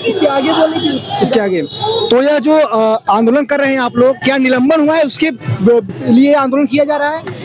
इसके आगे बोलने की, इसके आगे। तो यह जो आंदोलन कर रहे हैं आप लोग, क्या निलंबन हुआ है उसके लिए आंदोलन किया जा रहा है?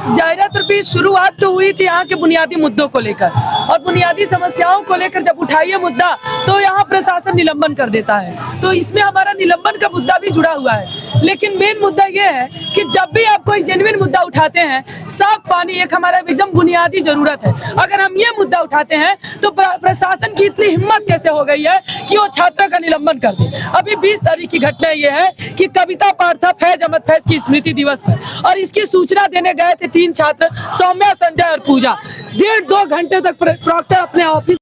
जाहिरा तौर पे शुरुआत तो हुई थी यहाँ के बुनियादी मुद्दों को लेकर, और बुनियादी समस्याओं को लेकर जब उठाइए मुद्दा तो यहाँ प्रशासन निलंबन कर देता है। तो इसमें हमारा निलंबन का मुद्दा भी जुड़ा हुआ है। लेकिन मेन मुद्दा ये है कि जब भी आप कोई जेन्युइन मुद्दा उठाते हैं, साफ पानी एक हमारा एकदम बुनियादी जरूरत है। अगर हम ये मुद्दा उठाते हैं तो प्रशासन की इतनी हिम्मत कैसे हो गई है कि वो छात्रा का निलंबन कर दे। अभी 20 तारीख की घटना ये है कि कविता पाठ था फैज अहमद फैज की स्मृति दिवस पर, और इसकी सूचना देने गए थे 3 छात्र, सौम्या, संजय और पूजा। 1.5-2 घंटे तक प्रॉक्टर अपने ऑफिस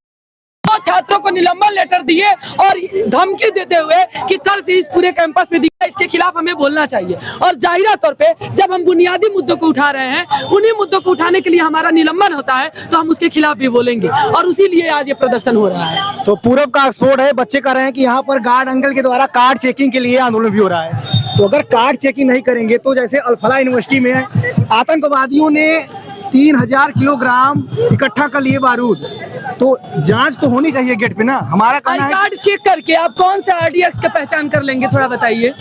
छात्रों को निलंबन लेटर दिए और धमकी देते हुए कि कल से इस पूरे कैंपस में दिखा, इसके खिलाफ हमें बोलना चाहिए। और जाहिरा तौर पे जब हम बुनियादी मुद्दों को उठा रहे हैं, उन्हीं मुद्दों को उठाने के लिए हमारा निलंबन होता है, तो हम उसके खिलाफ भी बोलेंगे, और उसी लिए आज ये प्रदर्शन हो रहा है। तो पूरब का एक्सपोर्ट है, बच्चे कह रहे हैं कि यहाँ पर गार्ड अंकल के द्वारा कार्ड चेकिंग के लिए आंदोलन भी हो रहा है। तो अगर कार्ड चेकिंग नहीं करेंगे तो जैसे अल-फलाह यूनिवर्सिटी में आतंकवादियों ने 3000 किलोग्राम इकट्ठा कर लिए बारूद, तो जांच तो होनी चाहिए गेट पे ना। हमारा कहना है कार्ड चेक करके आप कौन सा आरडीएक्स का पहचान कर लेंगे, थोड़ा बताइए।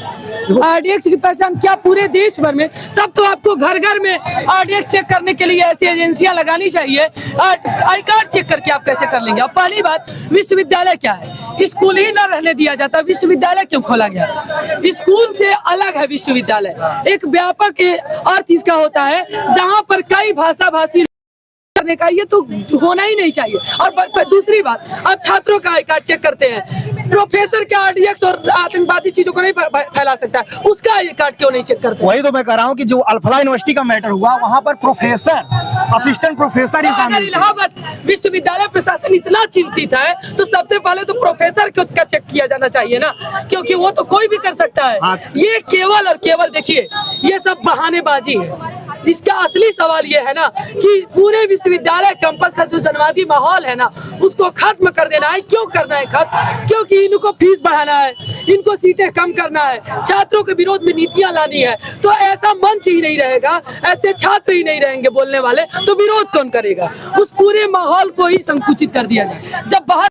आरडीएक्स की पहचान क्या पूरे देश भर में? तब तो आपको घर घर में आरडीएक्स चेक करने के लिए ऐसी एजेंसियां लगानी चाहिए। आई कार्ड चेक करके आप कैसे कर लेंगे? अब पहली बात, विश्वविद्यालय क्या है? स्कूल ही न रहने दिया जाता, विश्वविद्यालय क्यों खोला गया? स्कूल से अलग है विश्वविद्यालय, एक व्यापक अर्थ इसका होता है जहाँ पर कई भाषा भाषी करने का, ये तो होना ही नहीं चाहिए। और दूसरी बात, आप छात्रों का आई कार्ड चेक करते हैं, प्रोफेसर के आरडीएक्स और आतंकवादी चीजों को नहीं फैला सकता है, उसका आई कार्ड क्यों नहीं चेक करते? वही तो मैं कह रहा हूँ कि जो अल-फलाह यूनिवर्सिटी का मैटर हुआ, वहाँ पर प्रोफेसर, असिस्टेंट प्रोफेसर ही शामिल थे। इलाहाबाद विश्वविद्यालय प्रशासन इतना चिंतित है तो सबसे पहले तो प्रोफेसर का चेक किया जाना चाहिए ना, क्योंकि वो तो कोई भी कर सकता है। ये केवल और केवल देखिए, ये सब बहानेबाजी है। इसका असली सवाल ये है ना कि पूरे विश्वविद्यालय कैंपस का जो जनवादी माहौल है ना, उसको खत्म कर देना है। क्यों करना है खत्म? क्योंकि इनको फीस बढ़ाना है, इनको सीटें कम करना है, छात्रों के विरोध में नीतियां लानी है। तो ऐसा मंच ही नहीं रहेगा, ऐसे छात्र ही नहीं रहेंगे बोलने वाले, तो विरोध कौन करेगा? उस पूरे माहौल को ही संकुचित कर दिया जाए। जब बाहर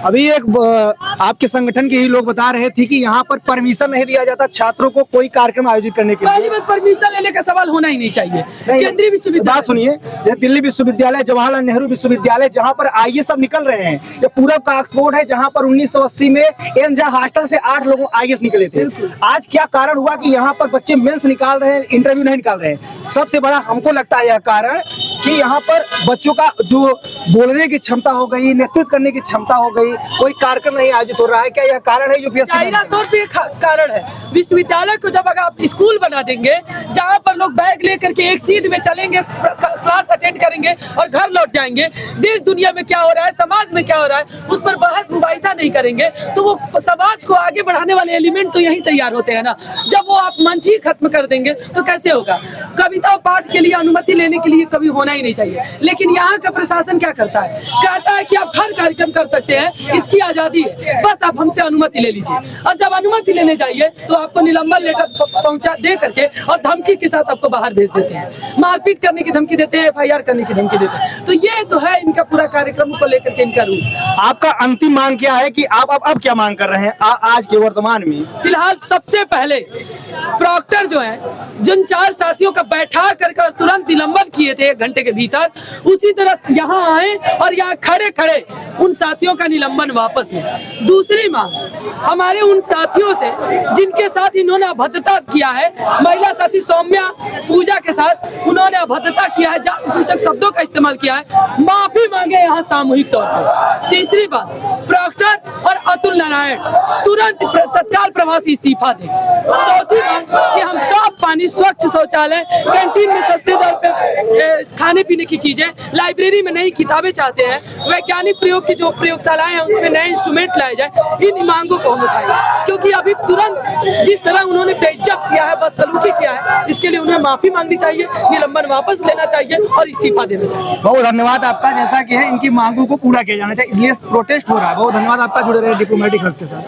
अभी एक आपके संगठन के ही लोग बता रहे थे कि यहाँ पर परमिशन नहीं दिया जाता छात्रों को कोई कार्यक्रम आयोजित करने के लिए। पहली बात, परमिशन लेने का सवाल होना ही नहीं चाहिए। केंद्रीय विश्वविद्यालय, बात सुनिए, दिल्ली विश्वविद्यालय, जवाहरलाल नेहरू विश्वविद्यालय, जहाँ पर आईए सब निकल रहे हैं, ये पूरब का एक्सपोर्ट है, जहाँ पर 1980 में एनजा हॉस्टल से 8 लोग आईएएस निकले थे। आज क्या कारण हुआ कि यहाँ पर बच्चे मेंस निकाल रहे हैं, इंटरव्यू नहीं निकाल रहे हैं? सबसे बड़ा हमको लगता है यह कारण कि यहाँ पर बच्चों का जो बोलने की क्षमता हो गई, नेतृत्व करने की क्षमता हो गई, कोई कार्यक्रम नहीं आयोजित हो रहा है। क्या यह कारण है यूपीएससी? जाहिरा तौर पे कारण है। विश्वविद्यालय को जब अगर आप स्कूल बना देंगे जहाँ पर लोग बैग लेकर के एक सीध में चलेंगे, क्लास अटेंड करेंगे और घर लौट जाएंगे, देश दुनिया में क्या हो रहा है, समाज में क्या हो रहा है, उस पर बहस मुबाहिसा नहीं करेंगे, तो वो समाज को आगे बढ़ाने वाले एलिमेंट तो यही तैयार होते हैं ना। जब वो आप मंच ही खत्म कर देंगे तो कैसे होगा? कविता पाठ के लिए अनुमति लेने के लिए कभी होना ही नहीं चाहिए। लेकिन यहाँ का प्रशासन क्या करता है? कहता है कि आप हर कार्यक्रम कर सकते हैं, इसकी आजादी है, बस आप हमसे अनुमति ले लीजिए। और जब अनुमति लेने जाइए तो आपको निलंबन लेटर पहुंचा दे करके और धमकी के साथ आपको बाहर भेज देते हैं, मारपीट करने की धमकी देते हैं, एफआईआर करने की धमकी देते हैं। तो ये तो है इनका पूरा कार्यक्रम को लेकर के इनका रूल। आपका अंतिम मांग क्या है कि आप अब क्या मांग कर रहे हैं आज के वर्तमान में? फिलहाल सबसे पहले प्रॉक्टर जो है, जिन 4 साथियों का बैठा कर तुरंत निलंबन किए थे 1 घंटे के भीतर, उसी तरह यहाँ आए और यहाँ खड़े खड़े उन साथियों का निलंबन वापस लें। दूसरी मांग, हमारे उन साथियों से जिनके साथ इन्होंने अभद्रता किया है, महिला साथी सौम्या, पूजा के साथ उन्होंने अभद्रता किया है, जाति सूचक शब्दों का इस्तेमाल किया है, माफी मांगे यहाँ सामूहिक तौर पर। तीसरी बात, प्रॉक्टर और अतुल नारायण तुरंत तत्काल प्रभाव से इस्तीफा दें। चौथी बात कि हम साफ पानी, स्वच्छ शौचालय, कैंटीन में सस्ते दर पे खाने पीने की चीजें, लाइब्रेरी में नई किताबें चाहते हैं, वैज्ञानिक प्रयोग की जो प्रयोगशालाएं हैं उसमें नए इंस्ट्रूमेंट लाए जाए। इन मांगों को हम उठाएंगे, क्योंकि अभी तुरंत जिस तरह उन्होंने बेइज्जत किया है, बदसलूकी किया है, इसके लिए उन्हें माफी मांगनी चाहिए, निलंबन वापस लेना चाहिए और इस्तीफा देना चाहिए। बहुत धन्यवाद आपका। जैसा कि है इनकी मांगों को पूरा किया जाना चाहिए, इसलिए प्रोटेस्ट हो रहा है। बहुत धन्यवाद आपका। जुड़े रहे डिप्लोमेटिक हर्ष के साथ।